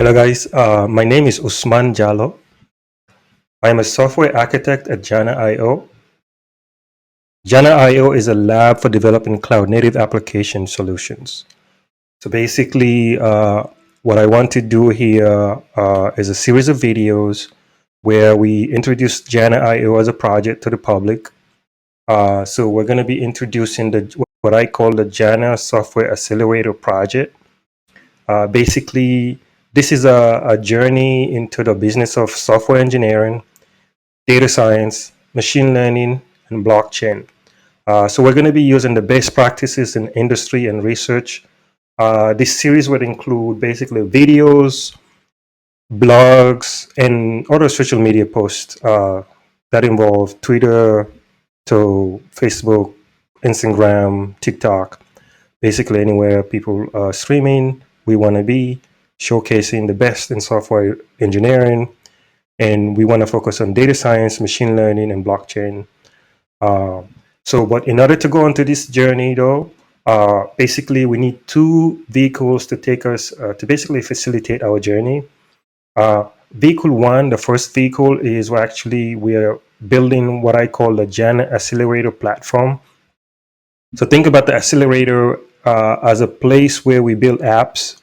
Hello guys, my name is Usman Jallo. I am a software architect at Jana.io. Jana.io is a lab for developing cloud-native application solutions. So basically, what I want to do here is a series of videos where we introduce Jana.io as a project to the public. So we're going to be introducing what I call the Jana Software Accelerator Project. Basically, this is a journey into the business of software engineering, data science, machine learning, and blockchain. So we're going to be using the best practices in industry and research. This series would include basically videos, blogs, and other social media posts that involve Twitter to Facebook, Instagram, TikTok, basically anywhere people are streaming, we want to be showcasing the best in software engineering, and we want to focus on data science, machine learning, and blockchain. But in order to go into this journey, though, basically we need two vehicles to take us to basically facilitate our journey. Vehicle one, the first vehicle, is we are building what I call the Jana Accelerator platform. So think about the accelerator as a place where we build apps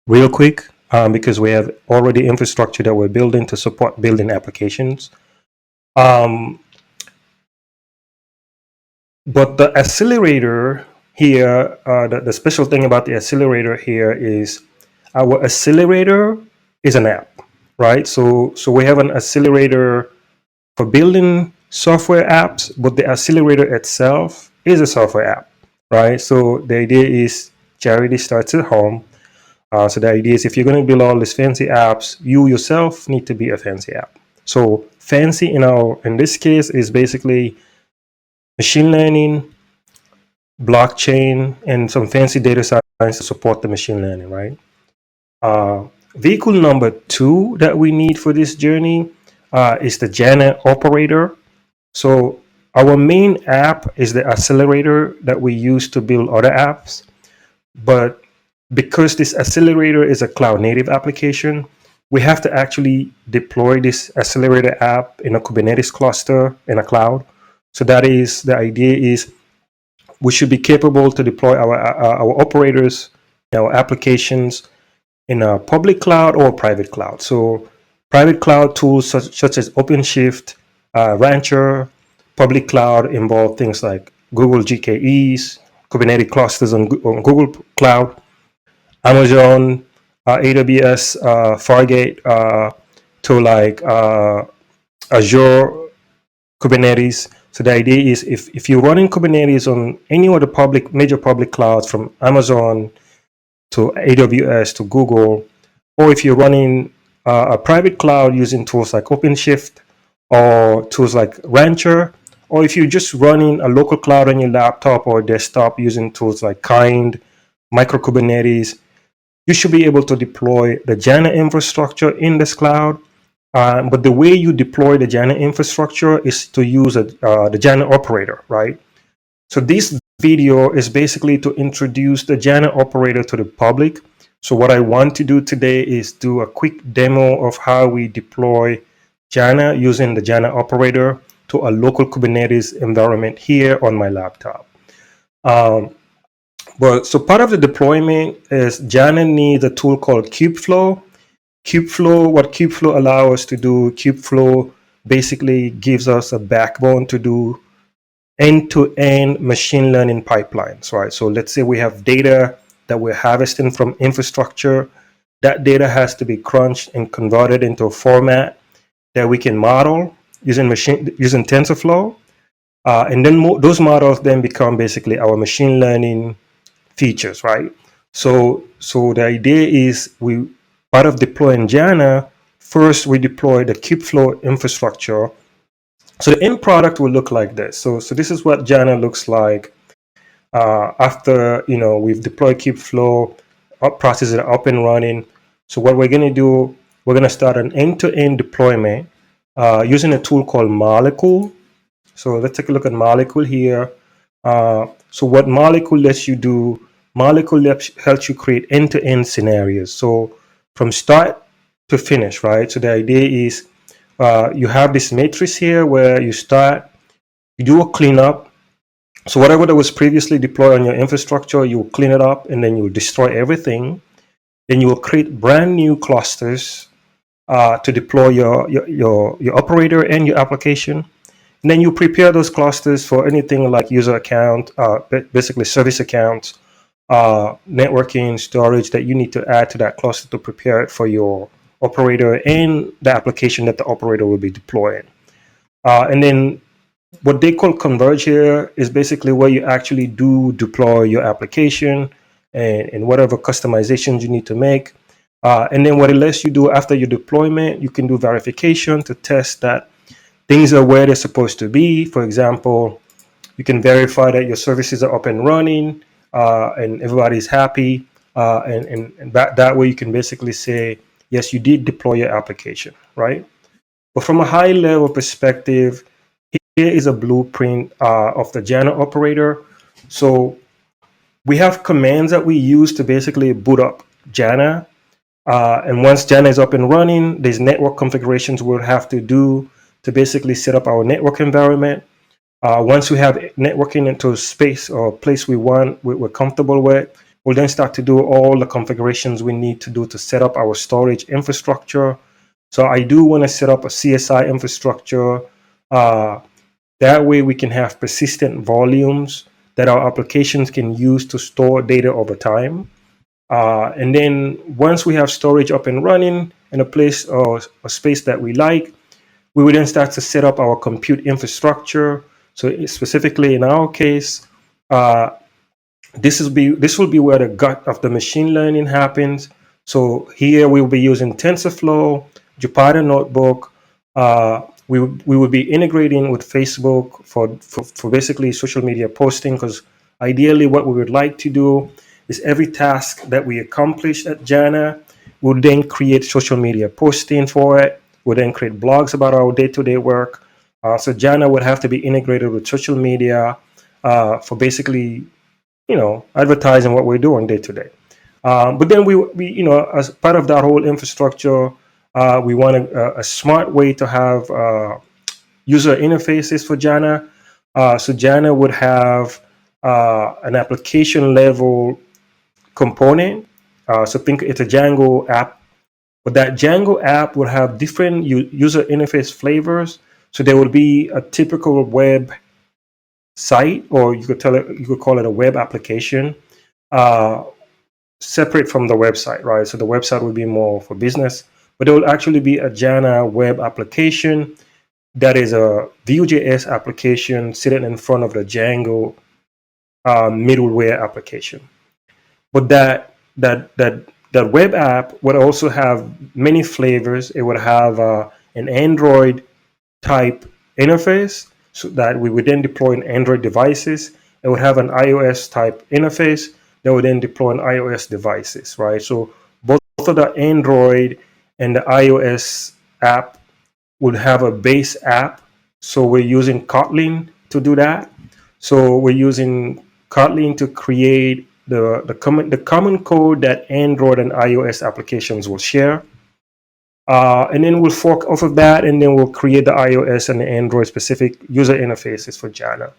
real quick because we have already infrastructure that we're building to support building applications. But the accelerator here, the special thing about the accelerator here is our accelerator is an app, right? So we have an accelerator for building software apps, but the accelerator itself is a software app, right? So the idea is charity starts at home. So the idea is if you're going to build all these fancy apps, you yourself need to be a fancy app. So fancy in this case is basically machine learning, blockchain, and some fancy data science to support the machine learning, right? Vehicle number two that we need for this journey is the Jana operator. So our main app is the accelerator that we use to build other apps. But because this accelerator is a cloud native application, we have to actually deploy this accelerator app in a Kubernetes cluster in a cloud. So the idea is we should be capable to deploy our operators, our applications in a public cloud or private cloud. So private cloud tools such as OpenShift, Rancher, public cloud involve things like Google GKEs, Kubernetes clusters on Google Cloud, Amazon, AWS, Fargate, to like Azure Kubernetes. So the idea is if you're running Kubernetes on any of the major public clouds from Amazon to AWS to Google, or if you're running a private cloud using tools like OpenShift or tools like Rancher, or if you're just running a local cloud on your laptop or desktop using tools like Kind, Micro Kubernetes, you should be able to deploy the Jana infrastructure in this cloud. But the way you deploy the Jana infrastructure is to use the Jana operator, right? So this video is basically to introduce the Jana operator to the public. So what I want to do today is do a quick demo of how we deploy Jana using the Jana operator to a local Kubernetes environment here on my laptop. So part of the deployment is Jana needs a tool called Kubeflow. What Kubeflow allows us to do, Kubeflow basically gives us a backbone to do end-to-end machine learning pipelines, right? So let's say we have data that we're harvesting from infrastructure. That data has to be crunched and converted into a format that we can model using Tensorflow. And then those models then become basically our machine learning features, right? So the idea is part of deploying Jana, first we deploy the Kubeflow infrastructure. So the end product will look like this. So this is what Jana looks like after we've deployed Kubeflow, processes are up and running. So what we're going to do, we're going to start an end-to-end deployment using a tool called Molecule. So let's take a look at Molecule here. So what Molecule lets you do, Molecule helps you create end-to-end scenarios. So from start to finish, right? So the idea is you have this matrix here where you start, you do a cleanup. So whatever that was previously deployed on your infrastructure, you will clean it up and then you will destroy everything. Then you will create brand new clusters to deploy your operator and your application. And then you prepare those clusters for anything like user account, basically service accounts, networking, storage that you need to add to that cluster to prepare it for your operator and the application that the operator will be deploying. And then what they call converge here is basically where you actually do deploy your application and whatever customizations you need to make. And then what it lets you do after your deployment, you can do verification to test that things are where they're supposed to be. For example, you can verify that your services are up and running and everybody's happy. And that way you can basically say, yes, you did deploy your application, right? But from a high level perspective, here is a blueprint of the Jana operator. So we have commands that we use to basically boot up Jana. And once Jana is up and running, there's network configurations we'll have to do to basically set up our network environment. Once we have networking into a space or place we're comfortable with, we'll then start to do all the configurations we need to do to set up our storage infrastructure. So I do want to set up a CSI infrastructure. That way we can have persistent volumes that our applications can use to store data over time. And then once we have storage up and running in a place or a space that we like, we would then start to set up our compute infrastructure. So specifically in our case, this will be where the gut of the machine learning happens. So here we'll be using Tensorflow, Jupyter Notebook. We will be integrating with Facebook for basically social media posting, because ideally what we would like to do is every task that we accomplish at Jana, we'll then create social media posting for it. We'll then create blogs about our day-to-day work. So Jana would have to be integrated with social media for basically, advertising what we're doing day to day. But then we, as part of that whole infrastructure, we want a smart way to have user interfaces for Jana. So Jana would have an application level component. So think it's a Django app, but that Django app will have different user interface flavors. So there will be a typical web site, or you could call it a web application, separate from the website, right? So the website will be more for business, but there will actually be a Jana web application that is a Vue.js application sitting in front of the Django middleware application. But that web app would also have many flavors. It would have an Android type interface, so that we would then deploy in Android devices. It would have an iOS type interface that would then deploy on iOS devices, right? So both of the Android and the iOS app would have a base app. So we're using Kotlin to do that. So we're using Kotlin to create the common code that Android and iOS applications will share. And then we'll fork off of that, and then we'll create the iOS and the Android specific user interfaces for Jana.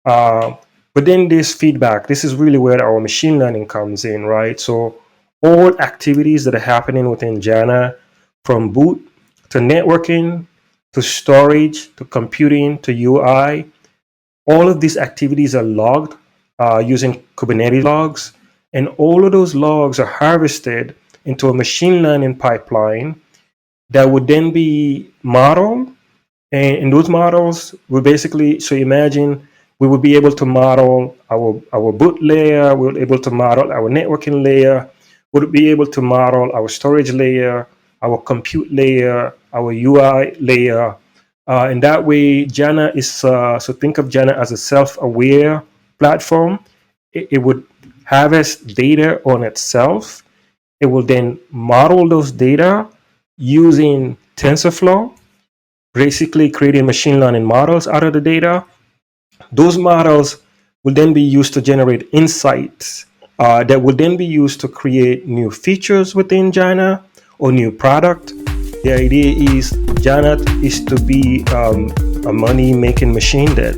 But then there's feedback. This is really where our machine learning comes in, right? So all activities that are happening within Jana, from boot to networking to storage to computing to UI, all of these activities are logged using Kubernetes logs, and all of those logs are harvested into a machine learning pipeline that would then be modeled. And in those models, we basically, so imagine we would be able to model our boot layer, we'll be able to model our networking layer, we'll be able to model our storage layer, our compute layer, our UI layer. And that way, Jana is, so think of Jana as a self-aware platform. It would harvest data on itself. It will then model those data using TensorFlow, basically creating machine learning models out of the data. Those models will then be used to generate insights that will then be used to create new features within Jana, or new product. The idea is Janat is to be a money making machine that